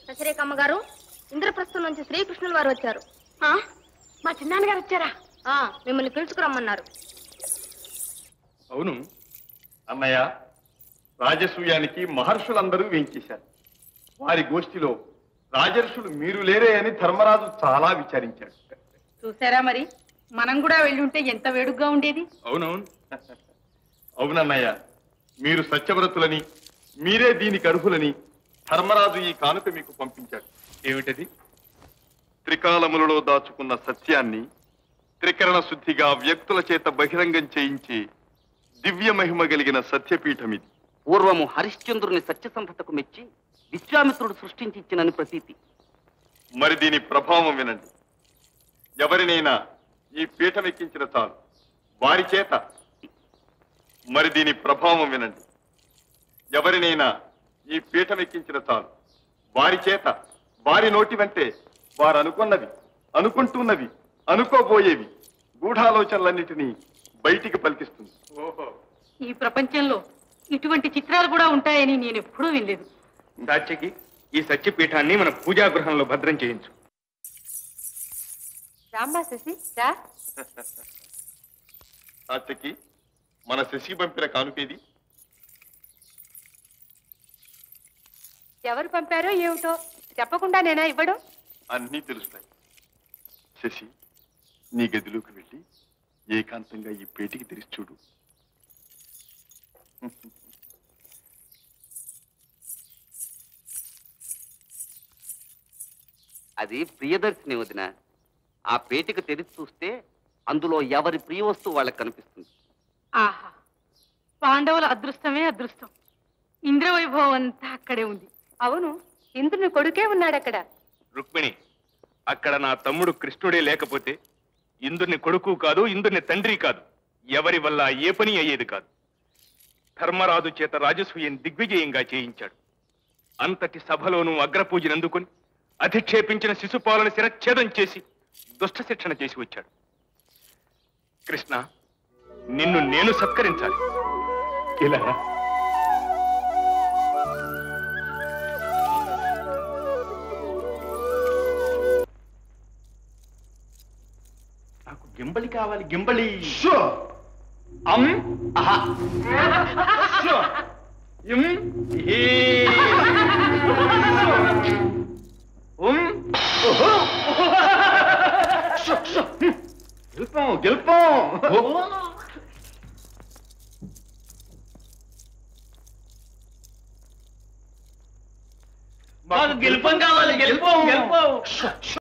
ససిరేఖమ్మ గారు, ఇంద్రప్రస్థం నుంచి శ్రీకృష్ణుల వారు వచ్చారు. మా చిన్నాన్నగారు వచ్చారా? మిమ్మల్ని పిలుచుకురమ్మన్నారు. అవును అన్నయ్య, రాజసూయానికి మహర్షులందరూ వేంచేశారు. వారి గోష్ఠిలో రాజర్షులు మీరు లేరే అని ధర్మరాజు చాలా విచారించాడు. చూసారా మరి, మనం కూడా వెళ్ళి ఉంటే ఎంత వేడుగ్గా ఉండేది. అవునవును అవునన్నయ్య, మీరు సత్యవ్రతులని, మీరే దీనికి అర్హులని ధర్మరాజు ఈ కానుక మీకు పంపించాడు. ఏమిటది? త్రికాలములలో దాచుకున్న సత్యాన్ని త్రికరణ శుద్ధిగా వ్యక్తుల చేత బహిరంగం చేయించి దివ్య మహిమ కలిగిన సత్యపీఠం ఇది. పూర్వము హరిశ్చంద్రుని సత్యసంధతకు మెచ్చి విశ్వామిత్రుడు సృష్టించినని ప్రతీతి. మరి దీని ప్రభావం వినండి. ఎవరినైనా ఈ పీఠం ఎక్కించిన చాలు వారి చేత, మరి దీని ప్రభావం వినండి. ఎవరినైనా ఈ పీఠం ఎక్కించిన చాలు వారి చేత, వారి నోటి వెంటే వారు అనుకున్నవి, అనుకుంటున్నవి, అనుకోబోయేవి గూఢాలోచనలన్నిటినీ బయటికి పలికిస్తుంది. ఓహో, ఈ ప్రపంచంలో ఇటువంటి చిత్రాలు కూడా ఉంటాయని నేను ఎప్పుడూ వినలేదు. దాచికి ఈ సత్యపీఠాన్ని మన పూజాగృహంలో భద్రం చేయించు. రామ్మా శశి, రా. సాత్యకి, మన శశి పంపిన కానుకేది? ఎవరు పంపారో ఏమిటో చెప్పకుండా నేనా ఇవ్వడం? అన్నీ తెలుస్తాయి. శశి, నీ గదిలోకి వెళ్ళి ఏకాంతంగా ఈ పేటికి తెరిచి చూడు. అది ప్రియదర్శిని వదిన. ఆ పేటిక తెరిచి చూస్తే అందులో ఎవరి ప్రియ వస్తువు వాళ్ళకి కనిపిస్తుంది. ఆహా, పాండవుల అదృష్టమే అదృష్టం. ఇంద్రవైభవం అంతా అక్కడే ఉంది. అవును, ఇంద్రుని కొడుకే ఉన్నాడు అక్కడ. రుక్మిణి, అక్కడ నా తమ్ముడు కృష్ణుడే లేకపోతే ఇంద్రుని కొడుకు కాదు, ఇంద్రుని తండ్రి కాదు, ఎవరి వల్ల ఏ పని అయ్యేది కాదు. ధర్మరాజు చేత రాజసూయం దిగ్విజయంగా చేయించాడు. అంతటి సభలోనూ అగ్రపూజను అందుకుని అధిక్షేపించిన శిశుపాలను శిరచ్ఛేదం చేసి దుష్ట శిక్షణ చేసి వచ్చాడు. కృష్ణ, నిన్ను నేను సత్కరించాలి. ఇలా నాకు గింబళి కావాలి, గింబళి. గెలుపం కావాలి, గెలుపం.